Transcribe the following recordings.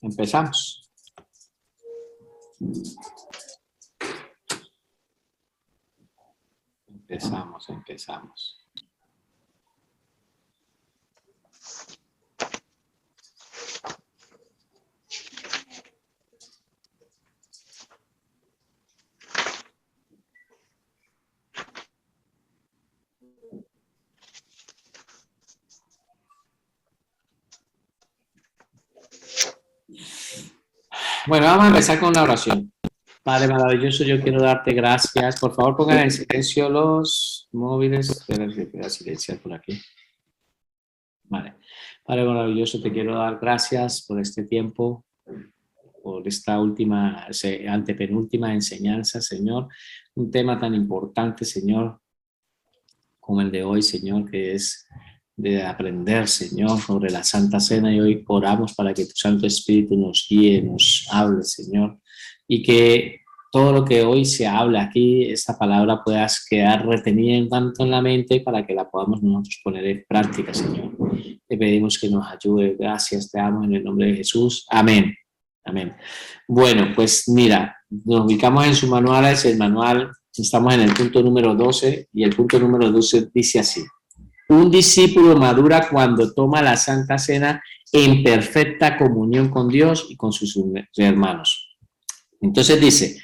Empezamos. Empezamos. Bueno, vamos a empezar con una oración. Padre maravilloso, yo quiero darte gracias. Por favor, pongan en silencio los móviles. Espera, voy a silenciar por aquí. Vale. Padre maravilloso, te quiero dar gracias por este tiempo, por esta antepenúltima enseñanza, Señor. Un tema tan importante, Señor, como el de hoy, Señor, que es de aprender, Señor, sobre la Santa Cena. Y hoy oramos para que tu Santo Espíritu nos guíe, nos hable, Señor, y que todo lo que hoy se habla aquí, esta palabra puedas quedar retenida tanto en la mente para que la podamos nosotros poner en práctica, Señor. Te pedimos que nos ayude. Gracias, te amo en el nombre de Jesús. Amén. Amén. Bueno, pues mira, nos ubicamos en su manual, es el manual, estamos en el punto número 12 y el punto número 12 dice así: un discípulo madura cuando toma la Santa Cena en perfecta comunión con Dios y con sus hermanos. Entonces dice,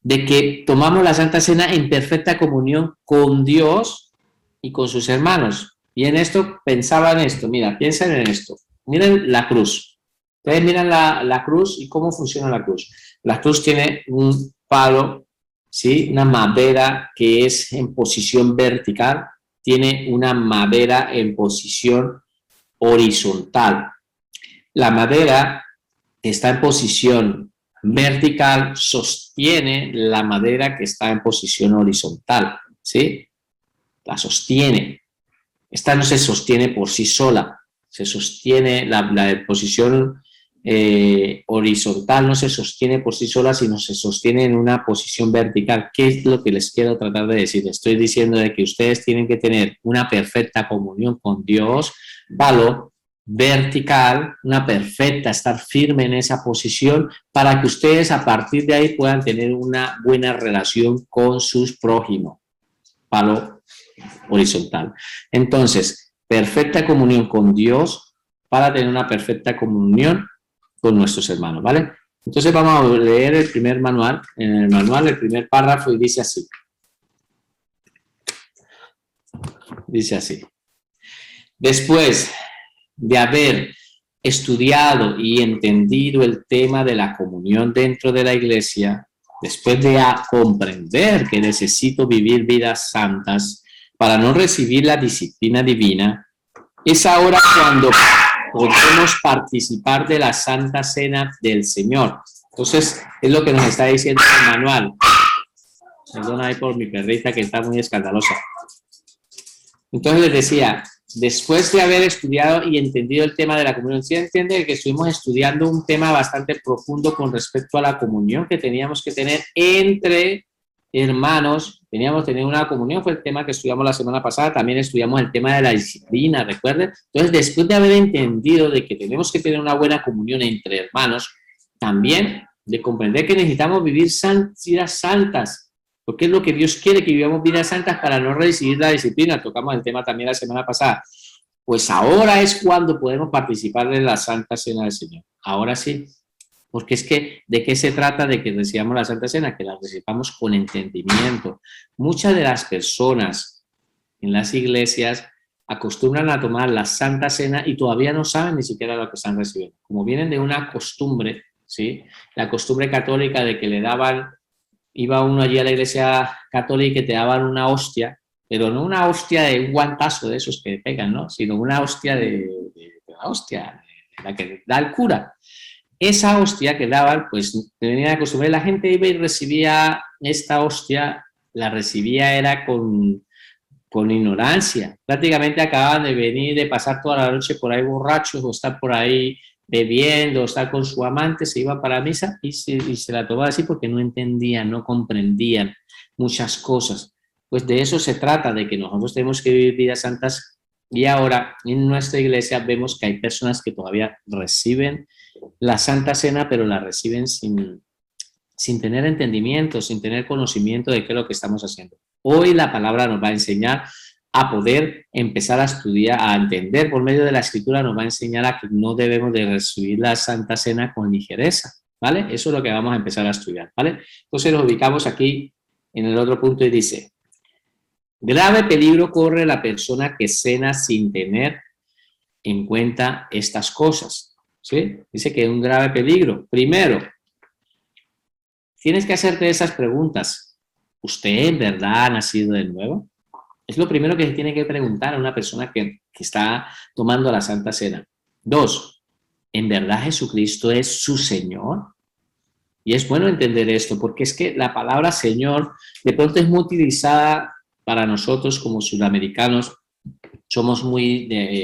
de que tomamos la Santa Cena en perfecta comunión con Dios y con sus hermanos. Y en esto, pensaba en esto, mira, piensen en esto. Miren la cruz. Ustedes miran la cruz y cómo funciona la cruz. La cruz tiene un palo, ¿sí? Una madera que es en posición vertical, tiene una madera en posición horizontal. La madera está en posición vertical, sostiene la madera que está en posición horizontal, ¿sí? La sostiene. Esta no se sostiene por sí sola, se sostiene, la posición horizontal no se sostiene por sí sola, sino se sostiene en una posición vertical. ¿Qué es lo que les quiero tratar de decir? Estoy diciendo de que ustedes tienen que tener una perfecta comunión con Dios, valor vertical, una perfecta, estar firme en esa posición para que ustedes a partir de ahí puedan tener una buena relación con sus prójimos. Palo horizontal. Entonces, perfecta comunión con Dios para tener una perfecta comunión con nuestros hermanos, ¿vale? Entonces vamos a leer el primer manual. En el manual, el primer párrafo, y dice así. Dice así. Después de haber estudiado y entendido el tema de la comunión dentro de la iglesia, después de comprender que necesito vivir vidas santas para no recibir la disciplina divina, es ahora cuando podemos participar de la Santa Cena del Señor. Entonces, es lo que nos está diciendo el manual. Perdona ahí por mi perrita que está muy escandalosa. Entonces les decía, después de haber estudiado y entendido el tema de la comunión, ¿sí entiende que estuvimos estudiando un tema bastante profundo con respecto a la comunión que teníamos que tener entre hermanos? Teníamos que tener una comunión, fue el tema que estudiamos la semana pasada. También estudiamos el tema de la disciplina, ¿recuerden? Entonces, después de haber entendido de que tenemos que tener una buena comunión entre hermanos, también de comprender que necesitamos vivir vidas santas, porque es lo que Dios quiere, que vivamos vidas santas para no recibir la disciplina. Tocamos el tema también la semana pasada. Pues ahora es cuando podemos participar de la Santa Cena del Señor. Ahora sí. Porque es que, ¿de qué se trata? De que recibamos la Santa Cena, que la recibamos con entendimiento. Muchas de las personas en las iglesias acostumbran a tomar la Santa Cena y todavía no saben ni siquiera lo que están recibiendo. Como vienen de una costumbre, ¿sí? La costumbre católica de que le daban, iba uno allí a la iglesia católica y te daban una hostia, pero no una hostia de un guantazo de esos que pegan, ¿no? Sino una hostia de la hostia, de la que da el cura. Esa hostia que daban, pues tenían a acostumbrar, la gente iba y recibía esta hostia, la recibía era con ignorancia. Prácticamente acababan de venir, de pasar toda la noche por ahí borrachos, o estar por ahí bebiendo, o estar con su amante, se iban para misa y se la tomaban así porque no entendían, no comprendían muchas cosas. Pues de eso se trata, de que nosotros tenemos que vivir vidas santas. Y ahora en nuestra iglesia vemos que hay personas que todavía reciben la Santa Cena, pero la reciben sin tener entendimiento, sin tener conocimiento de qué es lo que estamos haciendo. Hoy la palabra nos va a enseñar a poder empezar a estudiar, a entender por medio de la Escritura, nos va a enseñar a que no debemos de recibir la Santa Cena con ligereza, ¿vale? Eso es lo que vamos a empezar a estudiar, ¿vale? Entonces nos ubicamos aquí en el otro punto y dice: grave peligro corre la persona que cena sin tener en cuenta estas cosas, ¿sí? Dice que es un grave peligro. Primero, tienes que hacerte esas preguntas. ¿Usted en verdad ha nacido de nuevo? Es lo primero que se tiene que preguntar a una persona que está tomando la Santa Cena. 2, ¿en verdad Jesucristo es su Señor? Y es bueno entender esto, porque es que la palabra Señor de pronto es muy utilizada para nosotros como sudamericanos. Somos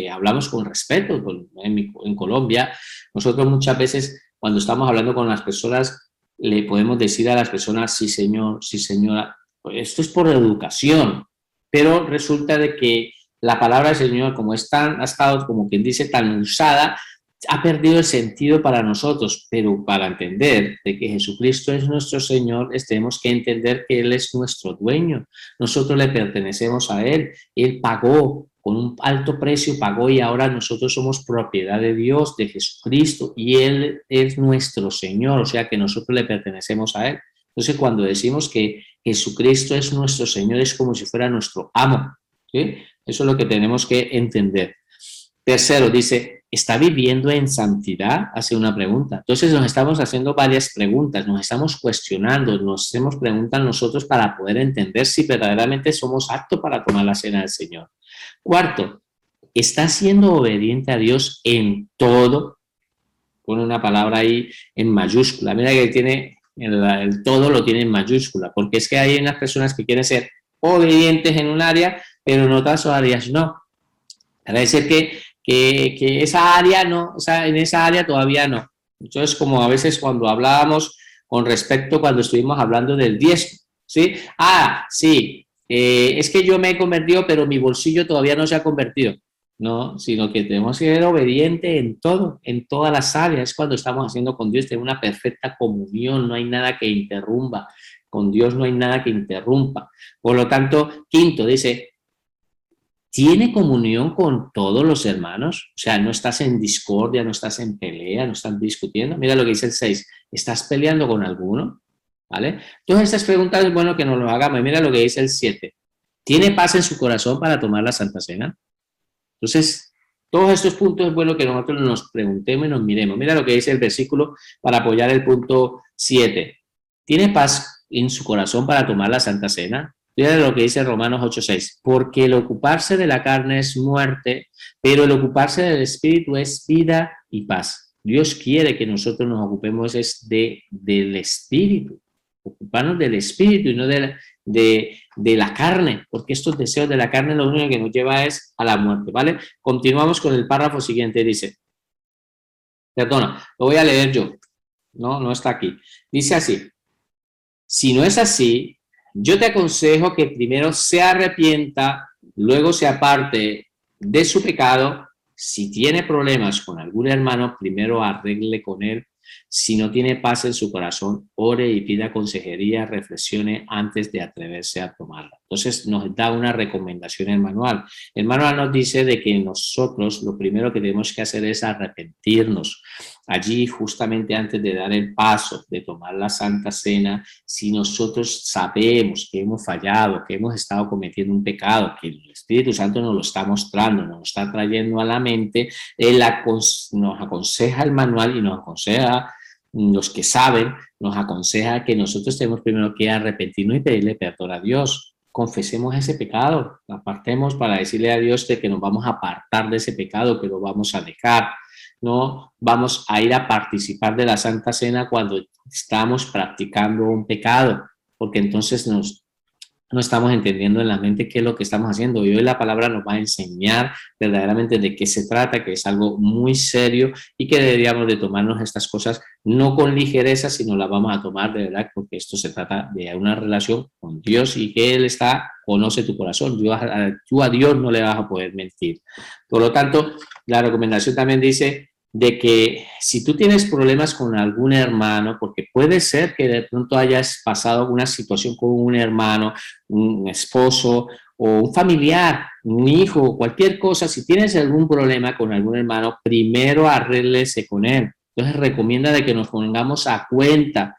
hablamos con respeto. En Colombia, nosotros muchas veces cuando estamos hablando con las personas, le podemos decir a las personas, sí señor, sí señora. Esto es por educación, pero resulta de que la palabra Señor, como ha estado, como quien dice, tan usada, ha perdido el sentido para nosotros, pero para entender de que Jesucristo es nuestro Señor, tenemos que entender que Él es nuestro dueño. Nosotros le pertenecemos a Él. Él pagó con un alto precio, pagó, y ahora nosotros somos propiedad de Dios, de Jesucristo, y Él es nuestro Señor, o sea que nosotros le pertenecemos a Él. Entonces, cuando decimos que Jesucristo es nuestro Señor, es como si fuera nuestro amo, ¿sí? Eso es lo que tenemos que entender. Tercero, dice, ¿está viviendo en santidad? Hace una pregunta. Entonces nos estamos haciendo varias preguntas, nos estamos cuestionando, nos hacemos preguntas nosotros para poder entender si verdaderamente somos aptos para tomar la cena del Señor. Cuarto, ¿está siendo obediente a Dios en todo? Pone una palabra ahí en mayúscula. Mira que tiene el todo lo tiene en mayúscula, porque es que hay unas personas que quieren ser obedientes en un área, pero en otras áreas no. Para decir que esa área no, o sea, en esa área todavía no. Entonces, como a veces cuando hablábamos con respecto, cuando estuvimos hablando del diezmo, ¿sí? Sí, es que yo me he convertido, pero mi bolsillo todavía no se ha convertido. No, sino que tenemos que ser obedientes en todo, en todas las áreas. Cuando estamos haciendo con Dios, tenemos una perfecta comunión, no hay nada que interrumpa. Con Dios no hay nada que interrumpa. Por lo tanto, quinto, dice, ¿tiene comunión con todos los hermanos? O sea, no estás en discordia, no estás en pelea, no estás discutiendo. Mira lo que dice el 6. ¿Estás peleando con alguno? ¿Vale? Todas estas preguntas es bueno que nos lo hagamos. Mira lo que dice el 7. ¿Tiene paz en su corazón para tomar la Santa Cena? Entonces, todos estos puntos es bueno que nosotros nos preguntemos y nos miremos. Mira lo que dice el versículo para apoyar el punto 7. ¿Tiene paz en su corazón para tomar la Santa Cena? Mira lo que dice Romanos 8:6. Porque el ocuparse de la carne es muerte, pero el ocuparse del Espíritu es vida y paz. Dios quiere que nosotros nos ocupemos del Espíritu. Ocuparnos del Espíritu y no de la carne, porque estos deseos de la carne lo único que nos lleva es a la muerte, ¿vale? Continuamos con el párrafo siguiente, dice, perdona, lo voy a leer yo, no está aquí. Dice así, si no es así, yo te aconsejo que primero se arrepienta, luego se aparte de su pecado. Si tiene problemas con algún hermano, primero arregle con él. Si no tiene paz en su corazón, ore y pida consejería, reflexione antes de atreverse a tomarla. Entonces nos da una recomendación el manual. El manual nos dice de que nosotros lo primero que tenemos que hacer es arrepentirnos. Allí, justamente antes de dar el paso de tomar la Santa Cena, si nosotros sabemos que hemos fallado, que hemos estado cometiendo un pecado, que el Espíritu Santo nos lo está mostrando, nos lo está trayendo a la mente, Él nos aconseja el manual y nos aconseja, los que saben, nos aconseja que nosotros tenemos primero que arrepentirnos y pedirle perdón a Dios. Confesemos ese pecado, apartemos para decirle a Dios de que nos vamos a apartar de ese pecado, que lo vamos a dejar. No vamos a ir a participar de la Santa Cena cuando estamos practicando un pecado, porque entonces no estamos entendiendo en la mente qué es lo que estamos haciendo. Y hoy la palabra nos va a enseñar verdaderamente de qué se trata, que es algo muy serio y que deberíamos de tomarnos estas cosas no con ligereza, sino las vamos a tomar de verdad, porque esto se trata de una relación con Dios y que Él conoce tu corazón. Tú a Dios no le vas a poder mentir. Por lo tanto, la recomendación también dice de que si tú tienes problemas con algún hermano, porque puede ser que de pronto hayas pasado una situación con un hermano, un esposo o un familiar, un hijo, cualquier cosa, si tienes algún problema con algún hermano, primero arréglese con él. Entonces recomienda de que nos pongamos a cuenta,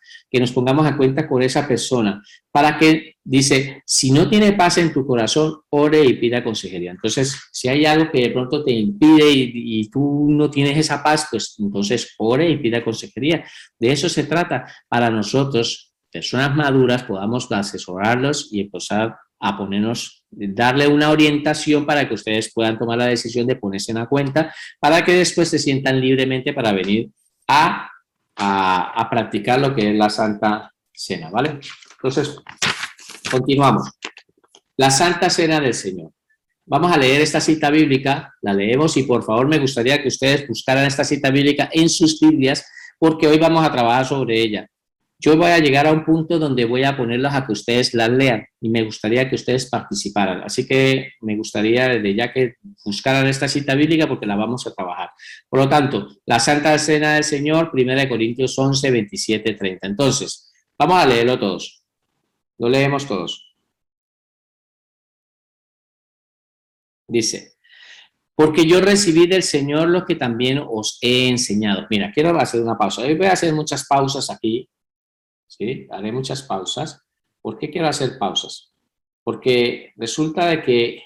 con esa persona, para que, dice, si no tiene paz en tu corazón, ore y pida consejería. Entonces, si hay algo que de pronto te impide y tú no tienes esa paz, pues entonces ore y pida consejería. De eso se trata. Para nosotros, personas maduras, podamos asesorarlos y empezar a ponernos, darle una orientación para que ustedes puedan tomar la decisión de ponerse en la cuenta, para que después se sientan libremente para venir a practicar lo que es la Santa Cena, ¿vale? Entonces, continuamos. La Santa Cena del Señor. Vamos a leer esta cita bíblica, la leemos y por favor me gustaría que ustedes buscaran esta cita bíblica en sus Biblias porque hoy vamos a trabajar sobre ella. Yo voy a llegar a un punto donde voy a ponerlas a que ustedes las lean y me gustaría que ustedes participaran. Así que me gustaría desde ya que buscaran esta cita bíblica porque la vamos a trabajar. Por lo tanto, la Santa Cena del Señor, 1 Corintios 11, 27, 30. Entonces, vamos a leerlo todos. Lo leemos todos. Dice, porque yo recibí del Señor lo que también os he enseñado. Mira, quiero hacer una pausa. Hoy voy a hacer muchas pausas aquí. ¿Sí? Haré muchas pausas. ¿Por qué quiero hacer pausas? Porque resulta de que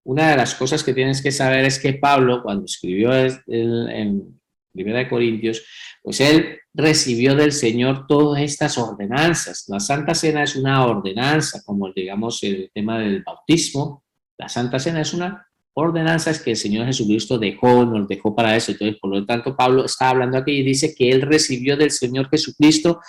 una de las cosas que tienes que saber es que Pablo, cuando escribió en 1 Corintios, pues él recibió del Señor todas estas ordenanzas. La Santa Cena es una ordenanza, como digamos el tema del bautismo. La Santa Cena es una ordenanza que el Señor Jesucristo nos dejó para eso. Entonces, por lo tanto, Pablo está hablando aquí y dice que él recibió del Señor Jesucristo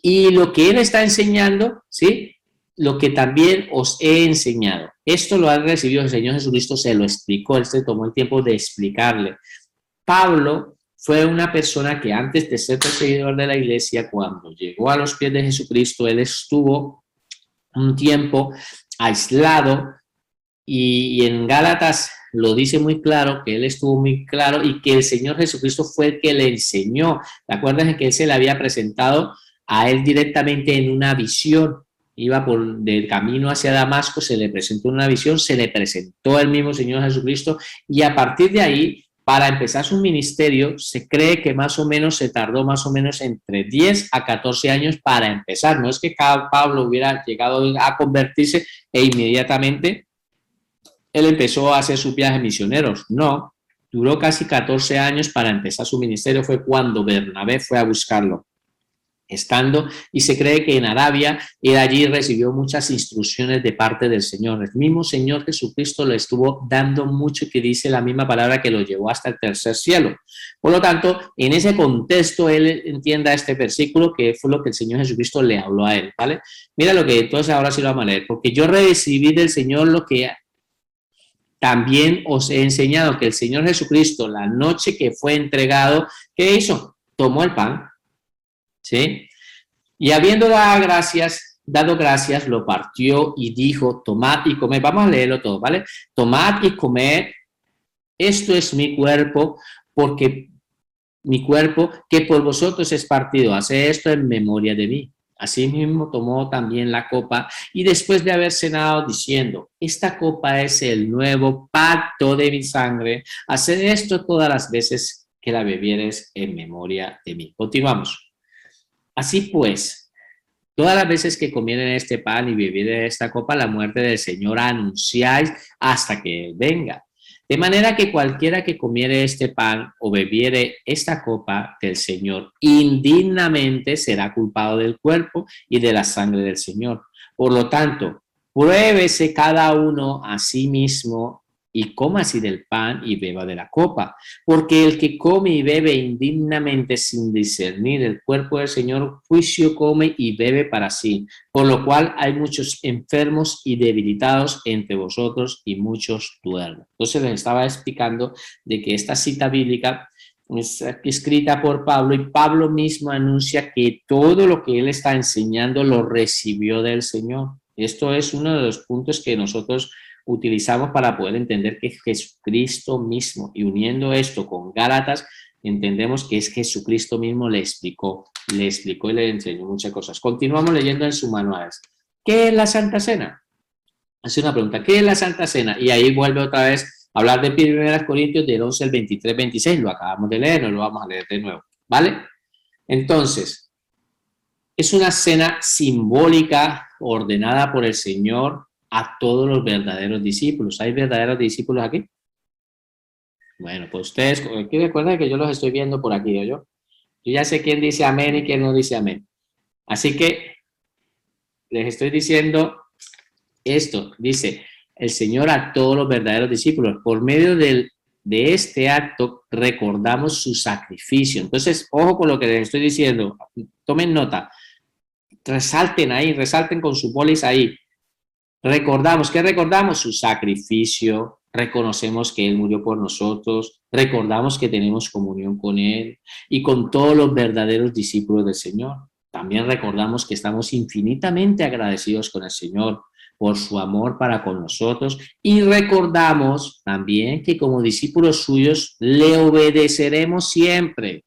y lo que él está enseñando, ¿sí? Lo que también os he enseñado. Esto lo ha recibido el Señor Jesucristo, se lo explicó, él se tomó el tiempo de explicarle. Pablo fue una persona que antes de ser perseguidor de la iglesia, cuando llegó a los pies de Jesucristo, él estuvo un tiempo aislado y en Gálatas lo dice muy claro, que él estuvo muy claro y que el Señor Jesucristo fue el que le enseñó. ¿Te acuerdas de que él se le había presentado a él directamente en una visión? Iba por del camino hacia Damasco, se le presentó una visión, se le presentó el mismo Señor Jesucristo y a partir de ahí, para empezar su ministerio, se cree que más o menos se tardó más o menos entre 10 a 14 años para empezar. No es que Pablo hubiera llegado a convertirse e inmediatamente él empezó a hacer sus viajes misioneros. No, duró casi 14 años para empezar su ministerio. Fue cuando Bernabé fue a buscarlo, estando, y se cree que en Arabia, él allí recibió muchas instrucciones de parte del Señor. El mismo Señor Jesucristo le estuvo dando mucho, que dice la misma palabra, que lo llevó hasta el tercer cielo. Por lo tanto, en ese contexto, él entienda este versículo, que fue lo que el Señor Jesucristo le habló a él, ¿vale? Mira lo que entonces ahora sí lo vamos a leer. Porque yo recibí del Señor lo que también os he enseñado, que el Señor Jesucristo, la noche que fue entregado, ¿qué hizo? Tomó el pan, ¿sí? Y habiendo dado gracias, lo partió y dijo, tomad y comed. Vamos a leerlo todo, ¿vale? Tomad y comed, esto es mi cuerpo, porque mi cuerpo, que por vosotros es partido, haced esto en memoria de mí. Asimismo tomó también la copa y después de haber cenado diciendo, esta copa es el nuevo pacto de mi sangre, haced esto todas las veces que la bebieres en memoria de mí. Continuamos. Así pues, todas las veces que comieren este pan y bebieren esta copa, la muerte del Señor anunciáis hasta que Él venga. De manera que cualquiera que comiere este pan o bebiere esta copa del Señor indignamente será culpado del cuerpo y de la sangre del Señor. Por lo tanto, pruébese cada uno a sí mismo y coma así del pan y beba de la copa. Porque el que come y bebe indignamente sin discernir el cuerpo del Señor, juicio come y bebe para sí. Por lo cual hay muchos enfermos y debilitados entre vosotros y muchos duermen. Entonces les estaba explicando de que esta cita bíblica es escrita por Pablo y Pablo mismo anuncia que todo lo que él está enseñando lo recibió del Señor. Esto es uno de los puntos que nosotros utilizamos para poder entender que Jesucristo mismo, y uniendo esto con Gálatas, entendemos que es Jesucristo mismo le explicó y le enseñó muchas cosas. Continuamos leyendo en sus manuales. ¿Qué es la Santa Cena? Hace una pregunta, ¿qué es la Santa Cena? Y ahí vuelve otra vez a hablar de 1 Corintios del 11 al 23, 26. Lo acabamos de leer, no lo vamos a leer de nuevo, ¿vale? Entonces, es una cena simbólica ordenada por el Señor a todos los verdaderos discípulos. ¿Hay verdaderos discípulos aquí? Bueno, pues ustedes, aquí recuerden que yo los estoy viendo por aquí, ¿o yo? Yo ya sé quién dice amén y quién no dice amén. Así que les estoy diciendo esto. Dice, el Señor a todos los verdaderos discípulos. Por medio de este acto recordamos su sacrificio. Entonces, ojo con lo que les estoy diciendo. Tomen nota. Resalten ahí, resalten con su bolis ahí. Recordamos, ¿qué recordamos? Su sacrificio, reconocemos que Él murió por nosotros, recordamos que tenemos comunión con Él y con todos los verdaderos discípulos del Señor. También recordamos que estamos infinitamente agradecidos con el Señor por su amor para con nosotros y recordamos también que como discípulos suyos le obedeceremos siempre.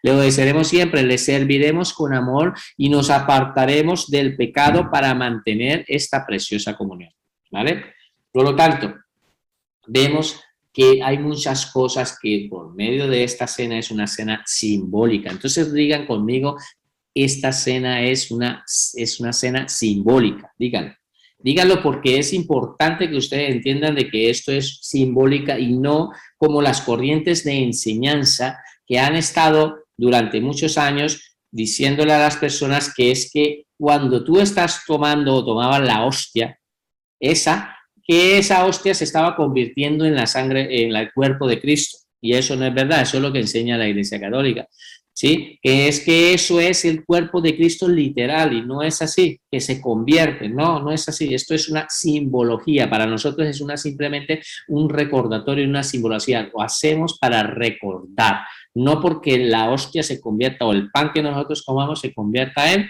Le obedeceremos siempre, le serviremos con amor y nos apartaremos del pecado para mantener esta preciosa comunión, ¿vale? Por lo tanto, vemos que hay muchas cosas que por medio de esta cena es una cena simbólica. Entonces digan conmigo, esta cena es una cena simbólica, díganlo porque es importante que ustedes entiendan de que esto es simbólica y no como las corrientes de enseñanza que han estado durante muchos años diciéndole a las personas que es que cuando tú estás tomando o tomaban la hostia, que esa hostia se estaba convirtiendo en la sangre, en el cuerpo de Cristo. Y eso no es verdad, eso es lo que enseña la Iglesia Católica. ¿Sí? Que eso es el cuerpo de Cristo literal y no es así, que se convierte, no es así, esto es una simbología, para nosotros es simplemente un recordatorio, una simbología, lo hacemos para recordar, no porque la hostia se convierta o el pan que nosotros comamos se convierta en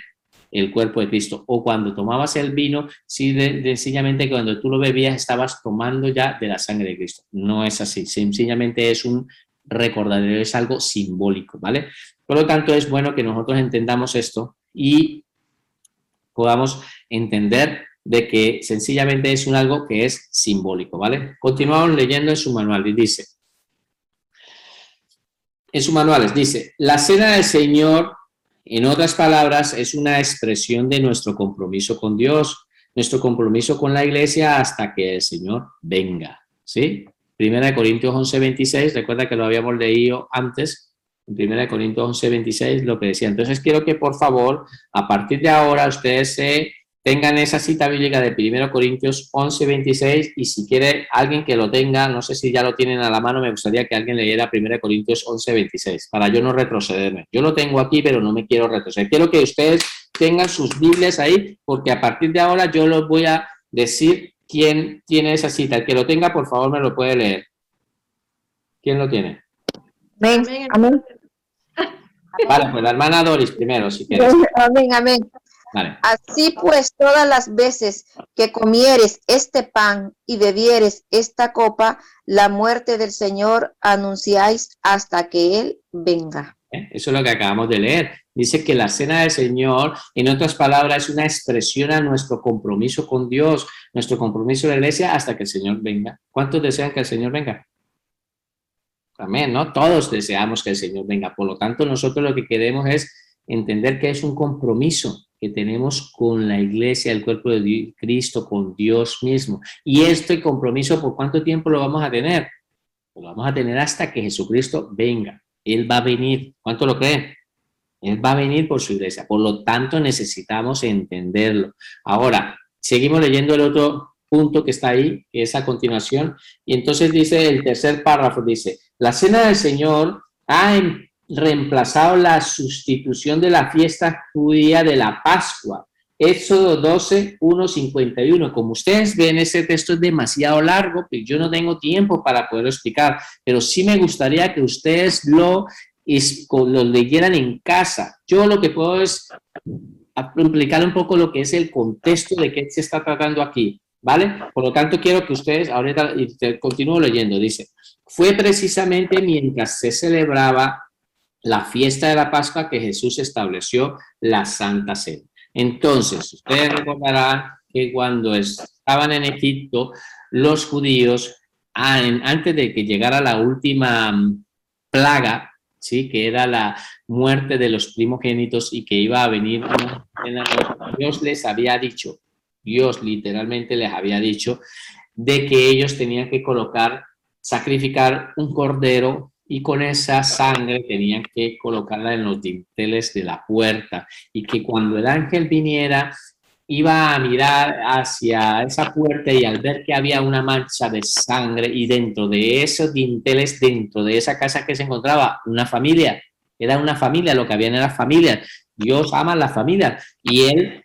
el cuerpo de Cristo, o cuando tomabas el vino, sencillamente cuando tú lo bebías estabas tomando ya de la sangre de Cristo, no es así, sencillamente es un recordatorio, es algo simbólico, ¿vale? Por lo tanto, es bueno que nosotros entendamos esto y podamos entender de que sencillamente es algo que es simbólico, ¿vale? Continuamos leyendo en su manual y dice, en sus manuales dice, la cena del Señor, en otras palabras, es una expresión de nuestro compromiso con Dios, nuestro compromiso con la iglesia hasta que el Señor venga, ¿sí? 1 Corintios 11, 26, recuerda que lo habíamos leído antes, en 1 Corintios 11, 26, lo que decía. Entonces, quiero que, por favor, a partir de ahora, ustedes tengan esa cita bíblica de 1 Corintios 11, 26, y si quiere alguien que lo tenga, no sé si ya lo tienen a la mano, me gustaría que alguien leyera 1 Corintios 11, 26, para yo no retrocederme. Yo lo tengo aquí, pero no me quiero retroceder. Quiero que ustedes tengan sus Biblias ahí, porque a partir de ahora yo los voy a decir quién tiene esa cita. El que lo tenga, por favor, me lo puede leer. ¿Quién lo tiene? Amén. Amén. Vale, pues la hermana Doris primero, si quieres. Amén, amén. Vale. Así pues, todas las veces que comieres este pan y bebieres esta copa, la muerte del Señor anunciáis hasta que Él venga. Eso es lo que acabamos de leer. Dice que la cena del Señor, en otras palabras, es una expresión a nuestro compromiso con Dios, nuestro compromiso de la iglesia hasta que el Señor venga. ¿Cuántos desean que el Señor venga? Amén, ¿no? Todos deseamos que el Señor venga. Por lo tanto, nosotros lo que queremos es entender que es un compromiso que tenemos con la iglesia, el cuerpo de Cristo, con Dios mismo. Y este compromiso, ¿por cuánto tiempo lo vamos a tener? Pues lo vamos a tener hasta que Jesucristo venga. Él va a venir. ¿Cuánto lo creen? Él va a venir por su iglesia. Por lo tanto, necesitamos entenderlo. Ahora, seguimos leyendo el otro punto que está ahí, que es a continuación. Y entonces dice el tercer párrafo, dice, la cena del Señor ha reemplazado la sustitución de la fiesta judía de la Pascua. Éxodo 12, 1, 51. Como ustedes ven, ese texto es demasiado largo, pero yo no tengo tiempo para poderlo explicar, pero sí me gustaría que ustedes lo leyeran en casa. Yo lo que puedo es implicar un poco lo que es el contexto de qué se está tratando aquí, ¿vale? Por lo tanto, quiero que ustedes, ahorita continúo leyendo, dice, fue precisamente mientras se celebraba la fiesta de la Pascua que Jesús estableció la Santa Cena. Entonces, ustedes recordarán que cuando estaban en Egipto, los judíos, antes de que llegara la última plaga, ¿sí?, que era la muerte de los primogénitos y que iba a venir, Dios les había dicho, Dios literalmente les había dicho de que ellos tenían que sacrificar un cordero y con esa sangre tenían que colocarla en los dinteles de la puerta y que cuando el ángel viniera iba a mirar hacia esa puerta y al ver que había una mancha de sangre y dentro de esos dinteles, dentro de esa casa que se encontraba una familia, era una familia, lo que había en la familia. Dios ama a la familia y él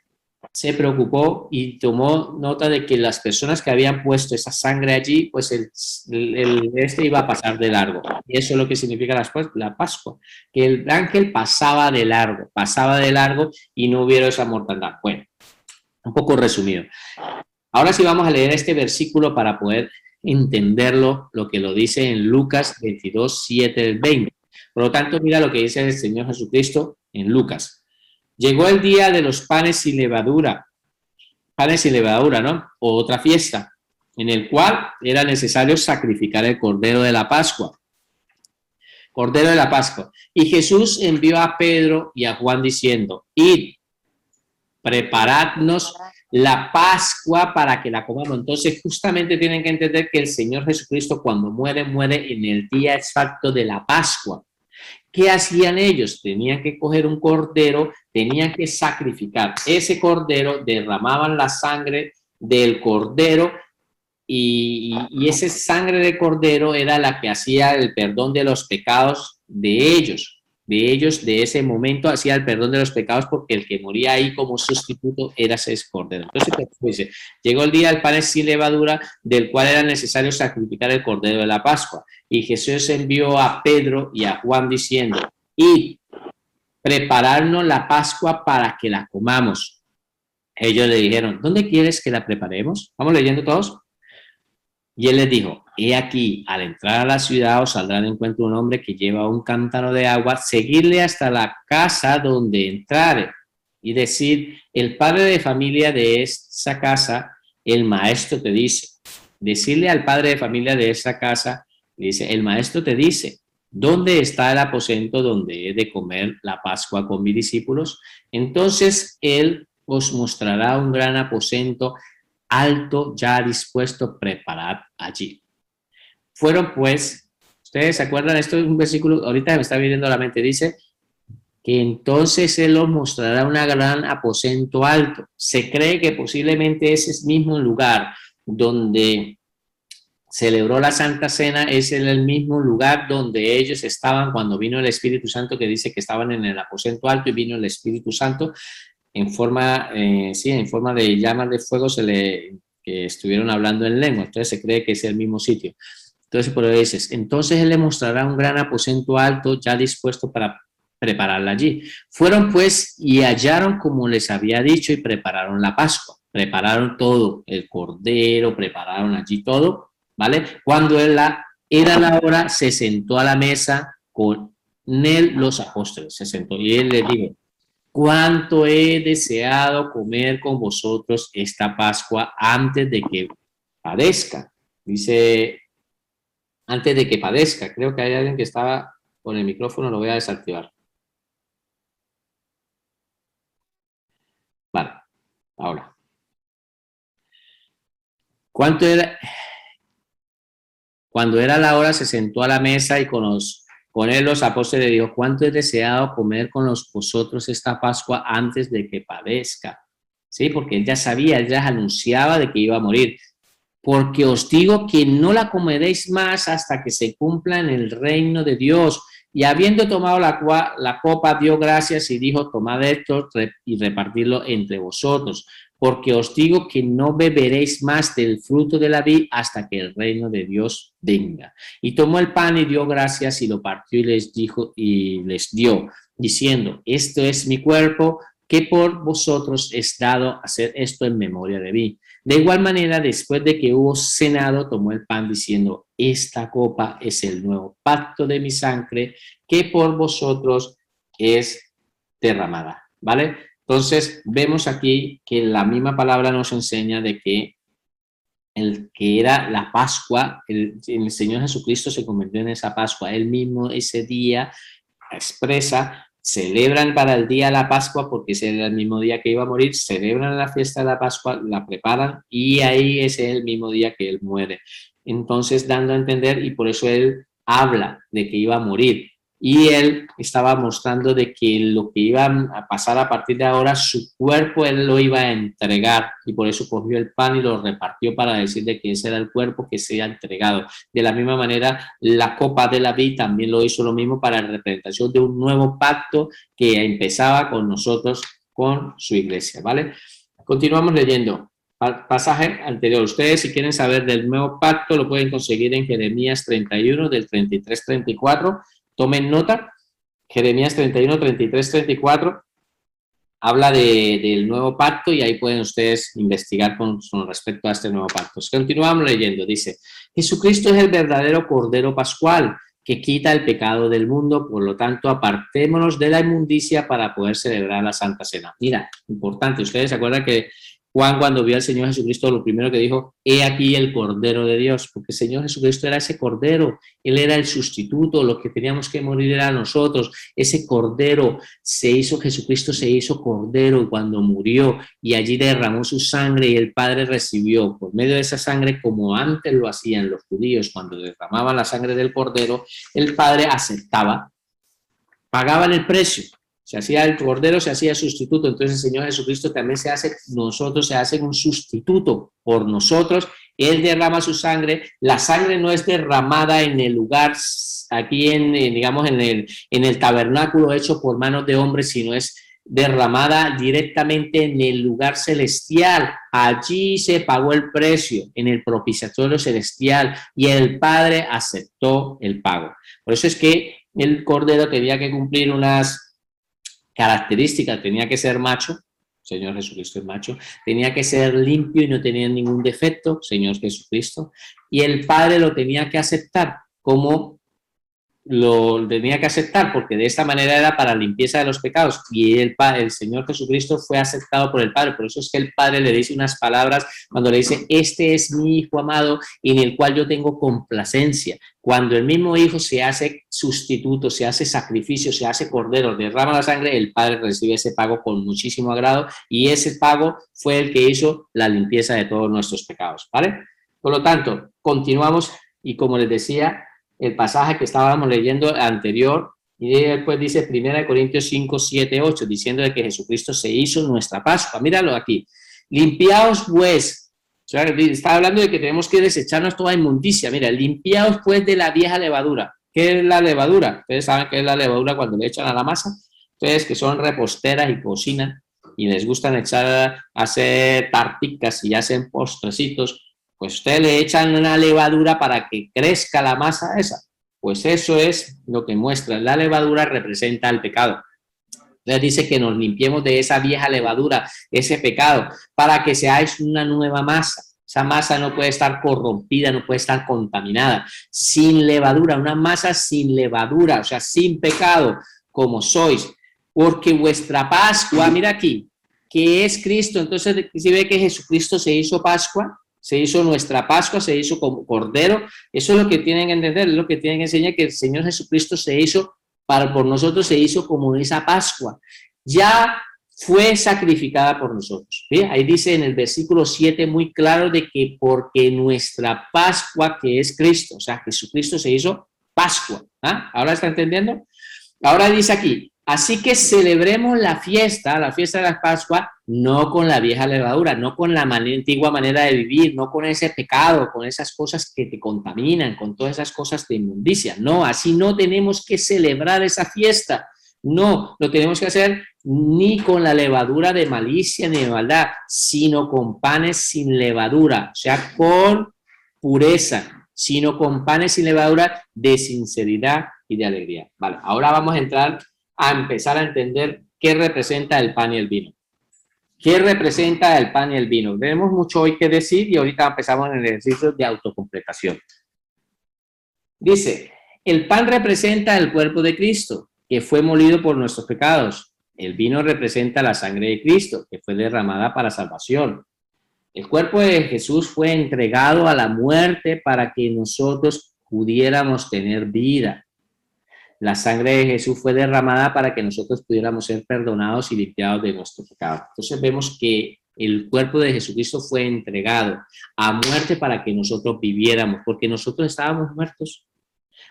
se preocupó y tomó nota de que las personas que habían puesto esa sangre allí, pues este iba a pasar de largo. Y eso es lo que significa la Pascua, que el ángel pasaba de largo y no hubiera esa mortandad. Bueno, un poco resumido. Ahora sí vamos a leer este versículo para poder entenderlo, lo que lo dice en Lucas 22, 7 al 20. Por lo tanto, mira lo que dice el Señor Jesucristo en Lucas. Llegó el día de los panes y levadura, ¿no? O otra fiesta, en el cual era necesario sacrificar el cordero de la Pascua. Cordero de la Pascua. Y Jesús envió a Pedro y a Juan diciendo, id, preparadnos la Pascua para que la comamos. Entonces, justamente tienen que entender que el Señor Jesucristo cuando muere, muere en el día exacto de la Pascua. ¿Qué hacían ellos? Tenían que coger un cordero, tenían que sacrificar ese cordero, derramaban la sangre del cordero y esa sangre de cordero era la que hacía el perdón de los pecados de ellos, de ese momento hacía el perdón de los pecados porque el que moría ahí como sustituto era ese cordero. Entonces, pues, llegó el día del pan sin levadura, del cual era necesario sacrificar el cordero de la Pascua. Y Jesús envió a Pedro y a Juan diciendo, id, prepararnos la Pascua para que la comamos. Ellos le dijeron, ¿dónde quieres que la preparemos? ¿Vamos leyendo todos? Y él les dijo, he aquí, al entrar a la ciudad os saldrá de encuentro un hombre que lleva un cántaro de agua, seguirle hasta la casa donde entrare y decir, el padre de familia de esa casa, el maestro te dice. Decirle al padre de familia de esa casa, dice, el maestro te dice, ¿dónde está el aposento donde he de comer la Pascua con mis discípulos? Entonces él os mostrará un gran aposento alto, ya dispuesto, preparad allí. Fueron pues, ustedes se acuerdan, esto es un versículo, ahorita me está viniendo a la mente, dice que entonces él os mostrará un gran aposento alto. Se cree que posiblemente ese mismo lugar donde celebró la Santa Cena es en el mismo lugar donde ellos estaban cuando vino el Espíritu Santo, que dice que estaban en el aposento alto y vino el Espíritu Santo en forma de llamas de fuego, que estuvieron hablando en lengua. Entonces se cree que es el mismo sitio. Entonces por eso dices, entonces él le mostrará un gran aposento alto ya dispuesto para prepararla allí. Fueron pues y hallaron como les había dicho y prepararon la Pascua. Prepararon todo, el cordero, prepararon allí todo, ¿vale? Cuando era la hora, se sentó a la mesa con él los apóstoles. Se sentó y él le dijo, cuánto he deseado comer con vosotros esta Pascua antes de que padezca. Dice, antes de que padezca. Creo que hay alguien que estaba con el micrófono, lo voy a desactivar. Vale, ahora. ¿Cuánto era? Cuando era la hora, se sentó a la mesa y con él los apóstoles le dijo, ¿cuánto he deseado comer con vosotros esta Pascua antes de que padezca? ¿Sí? Porque él ya sabía, él ya anunciaba de que iba a morir. Porque os digo que no la comeréis más hasta que se cumpla en el reino de Dios. Y habiendo tomado la copa, dio gracias y dijo, tomad esto y repartidlo entre vosotros. Porque os digo que no beberéis más del fruto de la vid hasta que el reino de Dios venga. Y tomó el pan y dio gracias y lo partió y les dio, diciendo, esto es mi cuerpo que por vosotros es dado hacer esto en memoria de mí. De igual manera, después de que hubo cenado, tomó el pan diciendo, esta copa es el nuevo pacto de mi sangre que por vosotros es derramada, ¿vale? Entonces, vemos aquí que la misma palabra nos enseña de que el que era la Pascua, el Señor Jesucristo se convirtió en esa Pascua. Él mismo ese día expresa, celebran para el día de la Pascua porque ese era el mismo día que iba a morir, celebran la fiesta de la Pascua, la preparan y ahí ese es el mismo día que él muere. Entonces, dando a entender, y por eso él habla de que iba a morir. Y él estaba mostrando de que lo que iba a pasar a partir de ahora, su cuerpo él lo iba a entregar, y por eso cogió el pan y lo repartió para decir de que ese era el cuerpo que se ha entregado. De la misma manera, la copa de la vid también lo hizo lo mismo para la representación de un nuevo pacto que empezaba con nosotros, con su iglesia, ¿vale? Continuamos leyendo. Pasaje anterior. Ustedes, si quieren saber del nuevo pacto, lo pueden conseguir en Jeremías 31, del 33-34. Tomen nota, Jeremías 31, 33, 34, habla del nuevo pacto y ahí pueden ustedes investigar con respecto a este nuevo pacto. Continuamos leyendo, dice, Jesucristo es el verdadero Cordero Pascual que quita el pecado del mundo, por lo tanto, apartémonos de la inmundicia para poder celebrar la Santa Cena. Mira, importante, ustedes se acuerdan que Juan, cuando vio al Señor Jesucristo, lo primero que dijo, he aquí el Cordero de Dios, porque el Señor Jesucristo era ese Cordero, Él era el sustituto, lo que teníamos que morir era nosotros, ese Cordero Jesucristo se hizo Cordero cuando murió y allí derramó su sangre y el Padre recibió por medio de esa sangre, como antes lo hacían los judíos cuando derramaban la sangre del Cordero, el Padre aceptaba, pagaban el precio. Se hacía el Cordero, se hacía sustituto. Entonces el Señor Jesucristo también se hace un sustituto por nosotros. Él derrama su sangre. La sangre no es derramada en el lugar, aquí digamos, en el tabernáculo hecho por manos de hombres, sino es derramada directamente en el lugar celestial. Allí se pagó el precio, en el propiciatorio celestial, y el Padre aceptó el pago. Por eso es que el Cordero tenía que cumplir unas características, tenía que ser macho, Señor Jesucristo es macho, tenía que ser limpio y no tenía ningún defecto, Señor Jesucristo, y el Padre lo tenía que aceptar como lo tenía que aceptar, porque de esta manera era para limpieza de los pecados, y el Señor Jesucristo fue aceptado por el Padre. Por eso es que el Padre le dice unas palabras cuando le dice, este es mi Hijo amado en el cual yo tengo complacencia. Cuando el mismo Hijo se hace sustituto, se hace sacrificio, se hace Cordero, derrama la sangre, el Padre recibe ese pago con muchísimo agrado, y ese pago fue el que hizo la limpieza de todos nuestros pecados, ¿vale? Por lo tanto, continuamos, y como les decía, el pasaje que estábamos leyendo anterior, y después dice 1 Corintios 5, 7, 8, diciendo de que Jesucristo se hizo nuestra Pascua. Míralo aquí. Limpiaos pues, o sea, está hablando de que tenemos que desecharnos toda inmundicia. Mira, limpiaos pues de la vieja levadura. ¿Qué es la levadura? Ustedes saben qué es la levadura cuando le echan a la masa. Ustedes que son reposteras y cocinan y les gustan hacer tarticas y hacen postrecitos, pues ustedes le echan una levadura para que crezca la masa esa. Pues eso es lo que muestra. La levadura representa el pecado. Entonces dice que nos limpiemos de esa vieja levadura, ese pecado, para que seáis una nueva masa. Esa masa no puede estar corrompida, no puede estar contaminada. Sin levadura, una masa sin levadura, o sea, sin pecado, como sois. Porque vuestra Pascua, mira aquí, que es Cristo. Entonces, si ve que Jesucristo se hizo Pascua, se hizo nuestra Pascua, se hizo como Cordero. Eso es lo que tienen que entender, es lo que tienen que enseñar, que el Señor Jesucristo se hizo, por nosotros se hizo como esa Pascua. Ya fue sacrificada por nosotros. ¿Sí? Ahí dice en el versículo 7 muy claro de que porque nuestra Pascua, que es Cristo, o sea, Jesucristo se hizo Pascua. ¿Ah? ¿Ahora está entendiendo? Ahora dice aquí, así que celebremos la fiesta de la Pascua, no con la vieja levadura, no con la antigua manera de vivir, no con ese pecado, con esas cosas que te contaminan, con todas esas cosas de inmundicia. No, así no tenemos que celebrar esa fiesta. No, lo tenemos que hacer ni con la levadura de malicia ni de maldad, sino con panes sin levadura, o sea, con pureza, sino con panes sin levadura de sinceridad y de alegría. Vale, ahora vamos a empezar a entender qué representa el pan y el vino. ¿Qué representa el pan y el vino? Tenemos mucho hoy que decir y ahorita empezamos en el ejercicio de autocompletación. Dice, el pan representa el cuerpo de Cristo, que fue molido por nuestros pecados. El vino representa la sangre de Cristo, que fue derramada para salvación. El cuerpo de Jesús fue entregado a la muerte para que nosotros pudiéramos tener vida. La sangre de Jesús fue derramada para que nosotros pudiéramos ser perdonados y limpiados de nuestro pecado. Entonces vemos que el cuerpo de Jesucristo fue entregado a muerte para que nosotros viviéramos, porque nosotros estábamos muertos.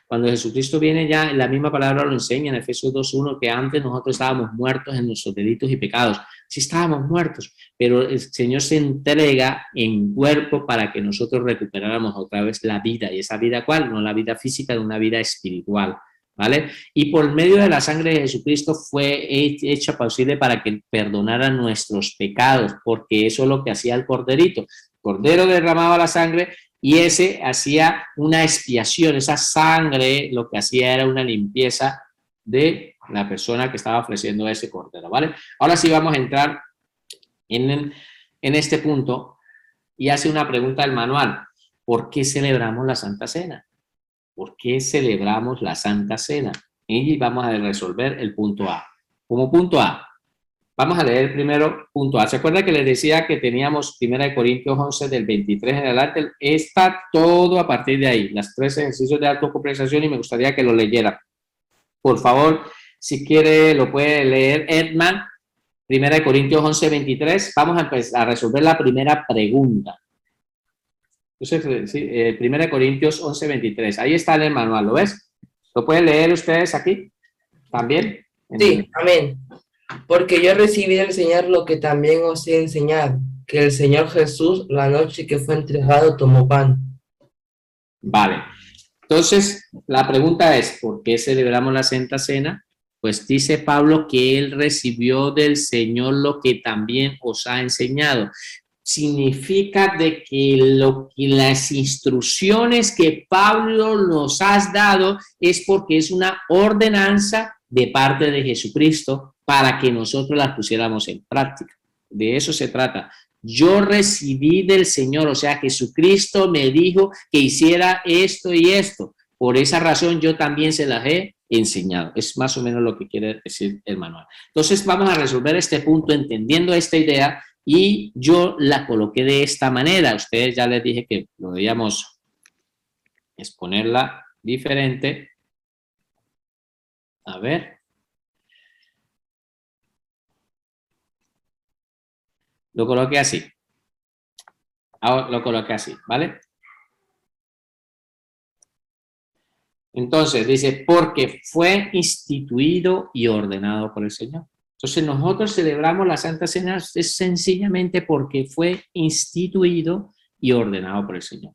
Cuando Jesucristo viene, ya la misma palabra lo enseña en Efesios 2:1, que antes nosotros estábamos muertos en nuestros delitos y pecados. Sí estábamos muertos, pero el Señor se entrega en cuerpo para que nosotros recuperáramos otra vez la vida. ¿Y esa vida cuál? No la vida física, sino una vida espiritual. ¿Vale? Y por medio de la sangre de Jesucristo fue hecha posible para que perdonara nuestros pecados, porque eso es lo que hacía el corderito. El cordero derramaba la sangre y ese hacía una expiación. Esa sangre lo que hacía era una limpieza de la persona que estaba ofreciendo ese cordero, ¿vale? Ahora sí vamos a entrar en este punto y hace una pregunta del manual. ¿Por qué celebramos la Santa Cena? ¿Por qué celebramos la Santa Cena? Y vamos a resolver el punto A. Como punto A, vamos a leer primero punto A. ¿Se acuerda que les decía que teníamos 1 Corintios 11 del 23 en adelante? Está todo a partir de ahí, las 3 ejercicios de autocompensación, y me gustaría que lo leyera. Por favor, si quiere lo puede leer Edman, 1 Corintios 11, 23. Vamos a empezar a resolver la primera pregunta. Entonces, sí, 1 Corintios 11, 23. Ahí está en el manual, ¿lo ves? ¿Lo pueden leer ustedes aquí? ¿También? Sí, amén. Porque yo recibí del Señor lo que también os he enseñado, que el Señor Jesús, la noche que fue entregado, tomó pan. Vale. Entonces, la pregunta es, ¿por qué celebramos la Santa Cena? Pues dice Pablo que él recibió del Señor lo que también os ha enseñado. Significa de que las instrucciones que Pablo nos has dado es porque es una ordenanza de parte de Jesucristo para que nosotros las pusiéramos en práctica. De eso se trata. Yo recibí del Señor, o sea, Jesucristo me dijo que hiciera esto y esto. Por esa razón yo también se las he enseñado. Es más o menos lo que quiere decir el manual. Entonces vamos a resolver este punto entendiendo esta idea. Y yo la coloqué de esta manera. Ustedes ya les dije que podríamos exponerla diferente. A ver. Lo coloqué así. Ahora lo coloqué así, ¿vale? Entonces dice, porque fue instituido y ordenado por el Señor. Entonces nosotros celebramos la Santa Cena es sencillamente porque fue instituido y ordenado por el Señor.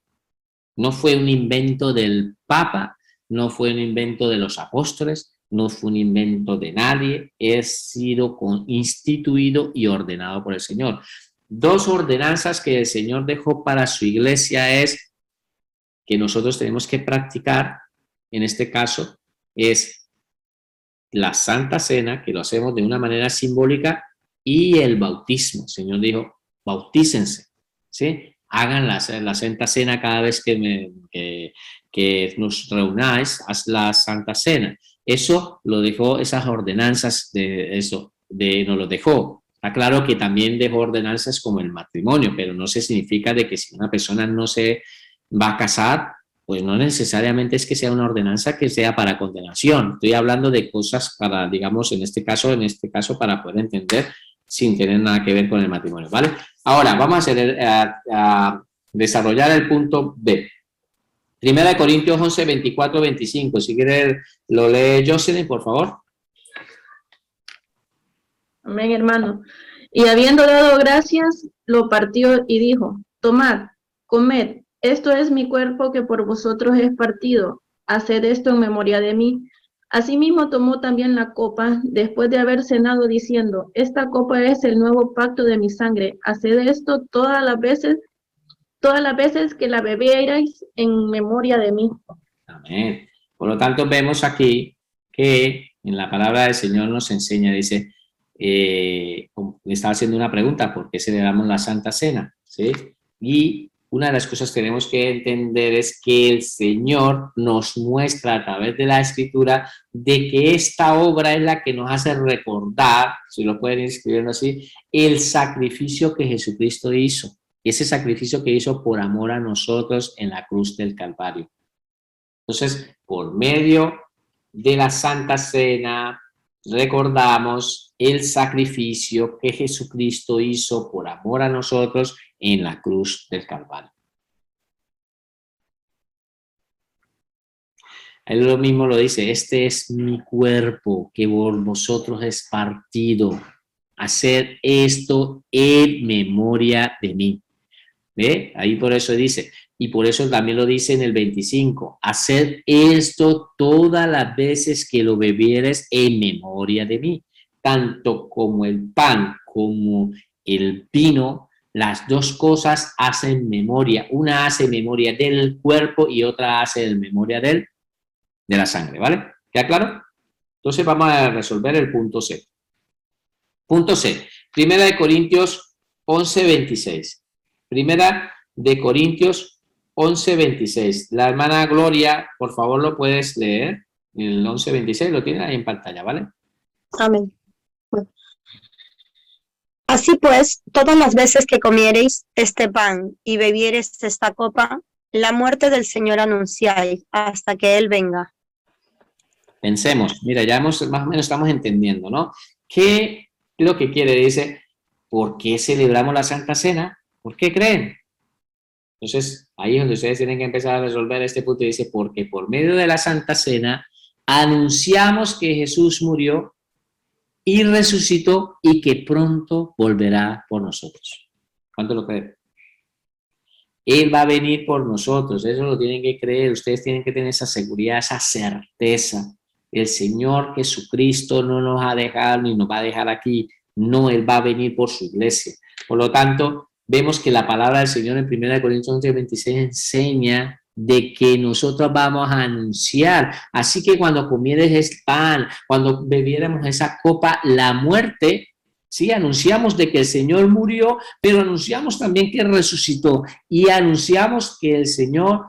No fue un invento del Papa, no fue un invento de los apóstoles, no fue un invento de nadie, es sido instituido y ordenado por el Señor. Dos ordenanzas que el Señor dejó para su iglesia es que nosotros tenemos que practicar, en este caso, es la Santa Cena, que lo hacemos de una manera simbólica, y el bautismo. El Señor dijo, bautícense, ¿sí? Hagan la Santa Cena cada vez que nos reunáis, haz la Santa Cena. Eso lo dejó, esas ordenanzas de eso, nos lo dejó. Está claro que también dejó ordenanzas como el matrimonio, pero no se significa de que si una persona no se va a casar, pues no necesariamente es que sea una ordenanza que sea para condenación. Estoy hablando de cosas para, digamos, en este caso, para poder entender sin tener nada que ver con el matrimonio, ¿vale? Ahora, vamos a desarrollar el punto B. 1 Corintios 11, 24, 25. Si quiere, lo lee Jocelyn, por favor. Amén, hermano. Y habiendo dado gracias, lo partió y dijo, tomad, comed, esto es mi cuerpo que por vosotros es partido, haced esto en memoria de mí. Asimismo tomó también la copa, después de haber cenado, diciendo, esta copa es el nuevo pacto de mi sangre, haced esto todas las veces que la bebierais en memoria de mí. Amén. Por lo tanto, vemos aquí que en la palabra del Señor nos enseña, dice, me estaba haciendo una pregunta, ¿por qué celebramos la Santa Cena? ¿Sí? Y una de las cosas que tenemos que entender es que el Señor nos muestra a través de la Escritura de que esta obra es la que nos hace recordar, si lo pueden escribir así, el sacrificio que Jesucristo hizo. Ese sacrificio que hizo por amor a nosotros en la cruz del Calvario. Entonces, por medio de la Santa Cena, recordamos el sacrificio que Jesucristo hizo por amor a nosotros en la cruz del Calvario. Él lo mismo lo dice, este es mi cuerpo que por vosotros es partido. Hacer esto en memoria de mí. ¿Ve? Ahí por eso dice, y por eso también lo dice en el 25, haced esto todas las veces que lo bebieres en memoria de mí. Tanto como el pan como el vino, las dos cosas hacen memoria. Una hace memoria del cuerpo y otra hace memoria de la sangre, ¿vale? ¿Queda claro? Entonces vamos a resolver el punto C. Punto C, Primera de Corintios 11:26. Primera de Corintios 11:26. La hermana Gloria, por favor, lo puedes leer. El 11:26 lo tiene ahí en pantalla, ¿vale? Amén. Bueno. Así pues, todas las veces que comiereis este pan y bebiereis esta copa, la muerte del Señor anunciáis hasta que Él venga. Pensemos, mira, ya más o menos estamos entendiendo, ¿no? ¿Qué es lo que quiere? Dice, ¿por qué celebramos la Santa Cena? ¿Por qué creen? Entonces, ahí es donde ustedes tienen que empezar a resolver este punto y dice, porque por medio de la Santa Cena anunciamos que Jesús murió y resucitó y que pronto volverá por nosotros. ¿Cuánto lo creen? Él va a venir por nosotros, eso lo tienen que creer, ustedes tienen que tener esa seguridad, esa certeza. El Señor Jesucristo no nos ha dejado ni nos va a dejar aquí, no, Él va a venir por su iglesia. Por lo tanto, vemos que la palabra del Señor en 1 Corintios 11:26 enseña de que nosotros vamos a anunciar. Así que cuando comieres el pan, cuando bebiéramos esa copa, la muerte, sí, anunciamos de que el Señor murió, pero anunciamos también que resucitó y anunciamos que el Señor,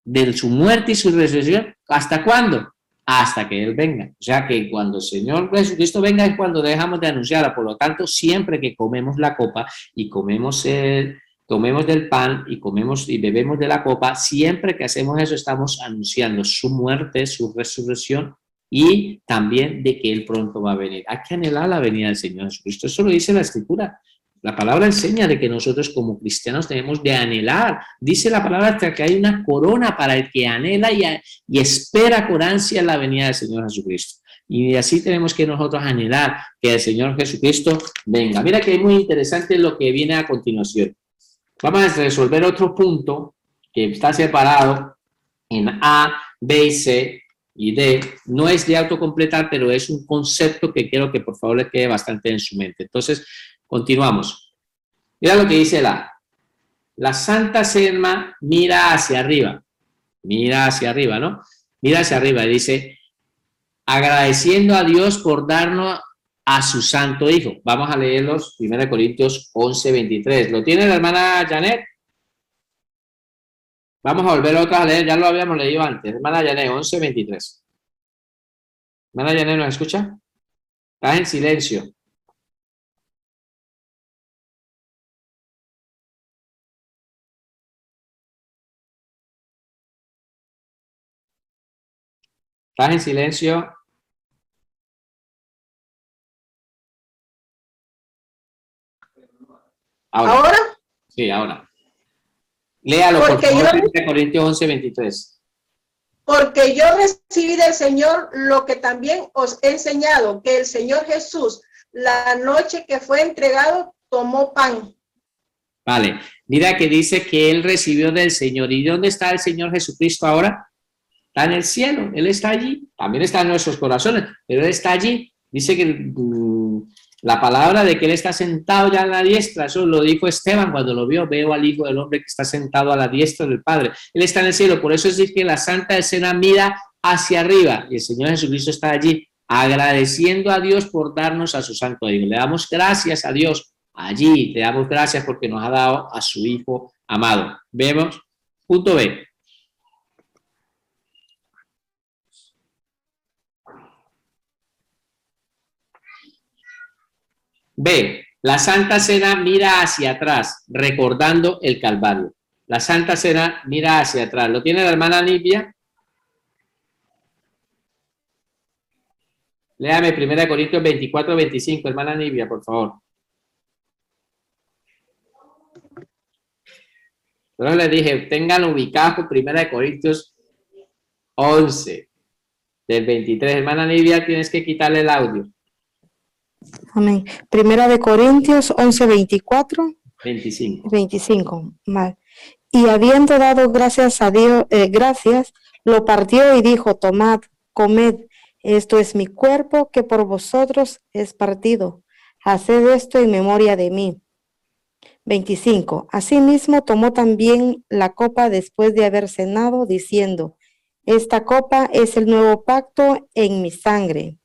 de su muerte y su resurrección, ¿hasta cuándo? Hasta que Él venga. O sea que cuando el Señor Jesucristo venga es cuando dejamos de anunciarla. Por lo tanto, siempre que comemos la copa y comemos del pan y comemos y bebemos de la copa, siempre que hacemos eso estamos anunciando su muerte, su resurrección y también de que Él pronto va a venir. Hay que anhelar la venida del Señor Jesucristo. Eso lo dice la Escritura. La palabra enseña de que nosotros como cristianos debemos de anhelar. Dice la palabra hasta que hay una corona para el que anhela y espera con ansia la venida del Señor Jesucristo. Y así tenemos que nosotros anhelar que el Señor Jesucristo venga. Mira que es muy interesante lo que viene a continuación. Vamos a resolver otro punto que está separado en A, B y C y D. No es de autocompletar, pero es un concepto que quiero que por favor le quede bastante en su mente. Entonces, continuamos. Mira lo que dice la Santa Cena mira hacia arriba. Mira hacia arriba, ¿no? Mira hacia arriba y dice, agradeciendo a Dios por darnos a su Santo Hijo. Vamos a leerlos, 1 Corintios 11:23. ¿Lo tiene la hermana Janet? Vamos a volver otra a leer, ya lo habíamos leído antes. Hermana Janet, 11:23. Hermana Janet, ¿nos escucha? Está en silencio. ¿Estás en silencio? ¿Ahora? Sí, ahora. Léalo, por favor, 1 Corintios 11:23. Porque yo recibí del Señor lo que también os he enseñado, que el Señor Jesús, la noche que fue entregado, tomó pan. Vale, mira que dice que él recibió del Señor. ¿Y dónde está el Señor Jesucristo ahora? Está en el cielo, Él está allí. También está en nuestros corazones, pero Él está allí. Dice que la palabra de que Él está sentado ya a la diestra, eso lo dijo Esteban cuando lo vio, veo al Hijo del Hombre que está sentado a la diestra del Padre. Él está en el cielo, por eso es decir que la Santa Cena mira hacia arriba y el Señor Jesucristo está allí agradeciendo a Dios por darnos a su Santo Hijo. Le damos gracias a Dios allí, le damos gracias porque nos ha dado a su Hijo amado. Vemos, punto B. B. La Santa Cena mira hacia atrás, recordando el Calvario. La Santa Cena mira hacia atrás. ¿Lo tiene la hermana Livia? Léame 1 Corintios 24, 25, hermana Livia, por favor. Entonces les dije, tengan ubicado 1 Corintios 11, del 23. Hermana Livia, tienes que quitarle el audio. Amén. Primera de Corintios 11, 24, 25. 25. Mal. Y habiendo dado gracias a Dios, gracias, lo partió y dijo, tomad, comed, esto es mi cuerpo que por vosotros es partido. Haced esto en memoria de mí. 25. Asimismo tomó también la copa después de haber cenado, diciendo, esta copa es el nuevo pacto en mi sangre.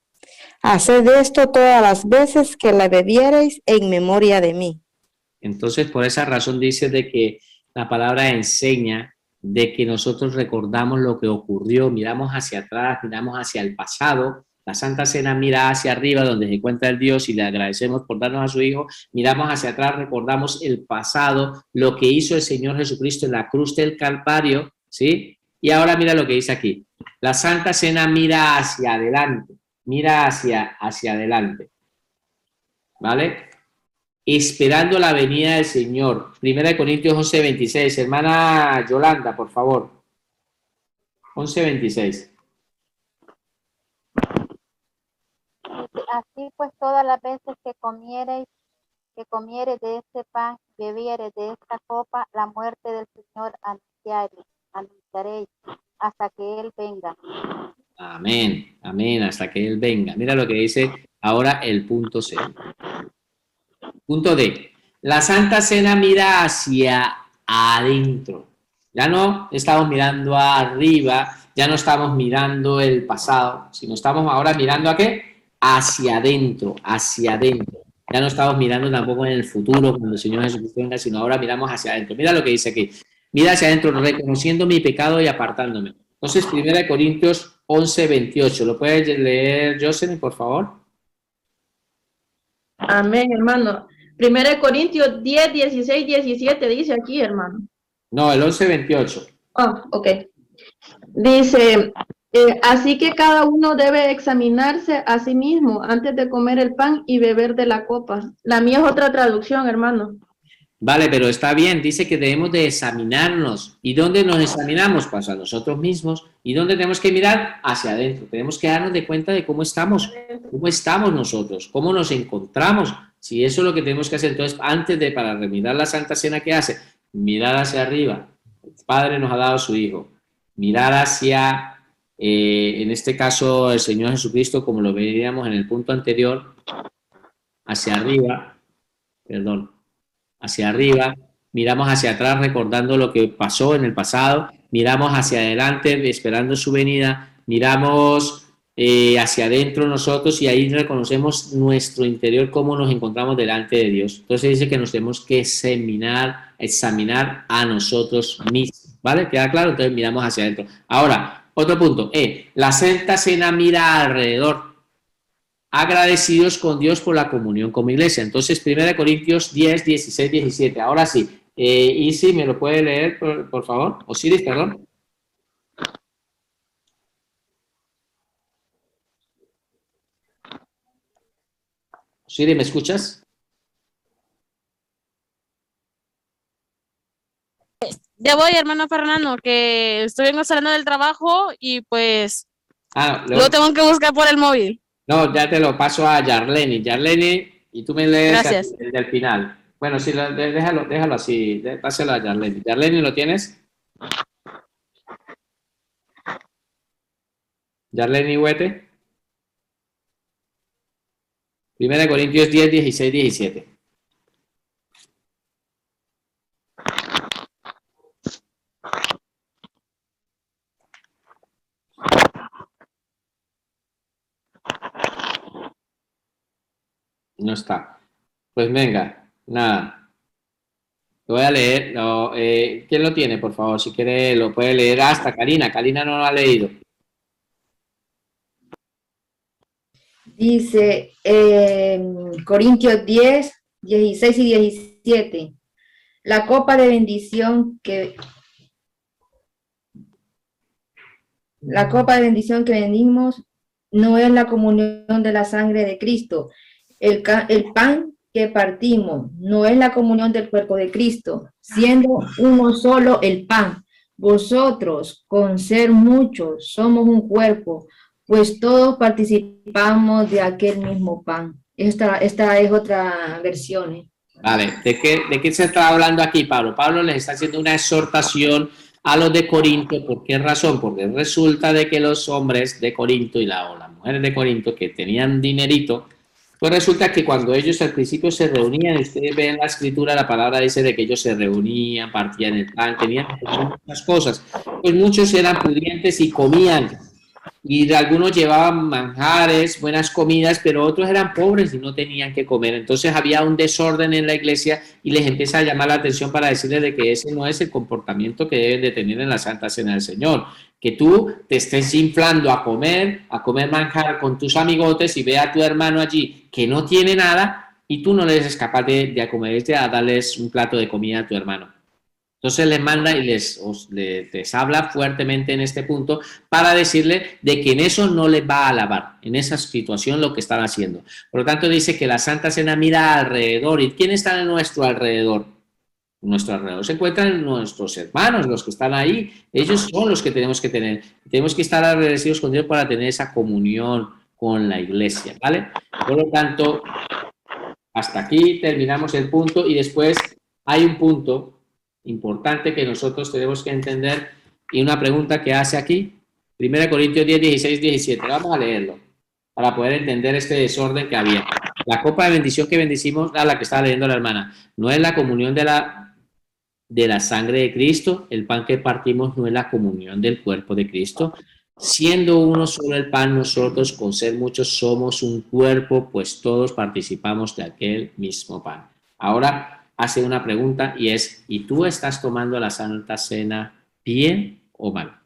Haced esto todas las veces que la bebiereis en memoria de mí. Entonces, por esa razón dice de que la palabra enseña de que nosotros recordamos lo que ocurrió, miramos hacia atrás, miramos hacia el pasado. La Santa Cena mira hacia arriba donde se encuentra el Dios y le agradecemos por darnos a su Hijo. Miramos hacia atrás, recordamos el pasado, lo que hizo el Señor Jesucristo en la cruz del Calvario, ¿sí? Y ahora mira lo que dice aquí. La Santa Cena mira hacia adelante, mira hacia adelante, ¿vale? Esperando la venida del Señor. 1 Corintios 11, 26. Hermana Yolanda, por favor. 11, 26. Así pues, todas las veces que comiereis de este pan, bebiereis de esta copa, la muerte del Señor anunciaréis hasta que Él venga. Amén, amén, hasta que Él venga. Mira lo que dice ahora el punto C. Punto D. La Santa Cena mira hacia adentro. Ya no estamos mirando arriba, ya no estamos mirando el pasado, sino estamos ahora mirando ¿a qué? Hacia adentro, hacia adentro. Ya no estamos mirando tampoco en el futuro cuando el Señor Jesucristo venga, sino ahora miramos hacia adentro. Mira lo que dice aquí. Mira hacia adentro, reconociendo mi pecado y apartándome. Entonces, 1 Corintios 11, 28. ¿Lo puedes leer, Jocelyn, por favor? Amén, hermano. 1 Corintios 10, 16, 17 dice aquí, hermano. No, el 11, 28. Ah, ok. Dice, así que cada uno debe examinarse a sí mismo antes de comer el pan y beber de la copa. La mía es otra traducción, hermano. Vale, pero está bien, dice que debemos de examinarnos. ¿Y dónde nos examinamos? Pues a nosotros mismos. ¿Y dónde tenemos que mirar? Hacia adentro. Tenemos que darnos de cuenta de cómo estamos nosotros, cómo nos encontramos. Si eso es lo que tenemos que hacer, entonces, para remirar la Santa Cena, ¿qué hace? Mirar hacia arriba. El Padre nos ha dado a su Hijo. Mirar hacia, en este caso, el Señor Jesucristo, como lo veíamos en el punto anterior, hacia arriba, hacia arriba, miramos hacia atrás recordando lo que pasó en el pasado, miramos hacia adelante esperando su venida, miramos hacia adentro nosotros y ahí reconocemos nuestro interior, cómo nos encontramos delante de Dios. Entonces dice que nos tenemos que examinar a nosotros mismos, ¿vale? ¿Queda claro? Entonces miramos hacia adentro. Ahora, otro punto, la Santa Cena mira alrededor, agradecidos con Dios por la comunión como iglesia. Entonces, 1 Corintios 10, 16, 17. Ahora sí, Isi, ¿me lo puede leer, por favor? Osiris, perdón. Osiris, ¿me escuchas? Ya voy, hermano Fernando, que estoy saliendo del trabajo y pues lo tengo que buscar por el móvil. No, ya te lo paso a Yarleni. Yarleni, y tú me lees el del final. Bueno, sí, déjalo así, pásalo a Yarleni. Yarleni, ¿lo tienes? Yarleni Huete. 1 Corintios 10, 16, 17. No está. Pues venga, nada. Lo voy a leer. No, ¿quién lo tiene, por favor? Si quiere, lo puede leer hasta Karina. Karina no lo ha leído. Dice Corintios 10, 16 y 17. La copa de bendición que vendimos no es la comunión de la sangre de Cristo. El pan que partimos no es la comunión del cuerpo de Cristo, siendo uno solo el pan. Vosotros, con ser muchos, somos un cuerpo, pues todos participamos de aquel mismo pan. Esta es otra versión. Vale, ¿de qué se está hablando aquí, Pablo? Pablo les está haciendo una exhortación a los de Corinto. ¿Por qué razón? Porque resulta de que los hombres de Corinto o las mujeres de Corinto que tenían dinerito, pues resulta que cuando ellos al principio se reunían, ustedes ven la escritura, la palabra dice de que ellos se reunían, partían el pan, tenían muchas cosas. Pues muchos eran pudientes y comían. Y algunos llevaban manjares, buenas comidas, pero otros eran pobres y no tenían que comer. Entonces había un desorden en la iglesia y les empieza a llamar la atención para decirles de que ese no es el comportamiento que deben de tener en la Santa Cena del Señor. Que tú te estés inflando a comer manjar con tus amigotes y ve a tu hermano allí que no tiene nada y tú no le eres capaz de acomerarte a darles un plato de comida a tu hermano. Entonces les manda y les habla fuertemente en este punto para decirle de que en eso no les va a alabar, en esa situación lo que están haciendo. Por lo tanto dice que la Santa Cena mira alrededor. ¿Y quién está en nuestro alrededor? Nuestro alrededor se encuentran nuestros hermanos, los que están ahí. Ellos son los que tenemos que tener. Tenemos que estar agradecidos con Dios para tener esa comunión con la iglesia, ¿vale? Por lo tanto, hasta aquí terminamos el punto y después hay un punto importante que nosotros tenemos que entender y una pregunta que hace aquí, 1 Corintios 10, 16, 17. Vamos a leerlo para poder entender este desorden que había. La copa de bendición que bendicimos, la que estaba leyendo la hermana, no es la comunión de la sangre de Cristo. El pan que partimos no es la comunión del cuerpo de Cristo. Siendo uno solo el pan, nosotros con ser muchos somos un cuerpo, pues todos participamos de aquel mismo pan. Ahora hace una pregunta y es, ¿y tú estás tomando la Santa Cena bien o mal?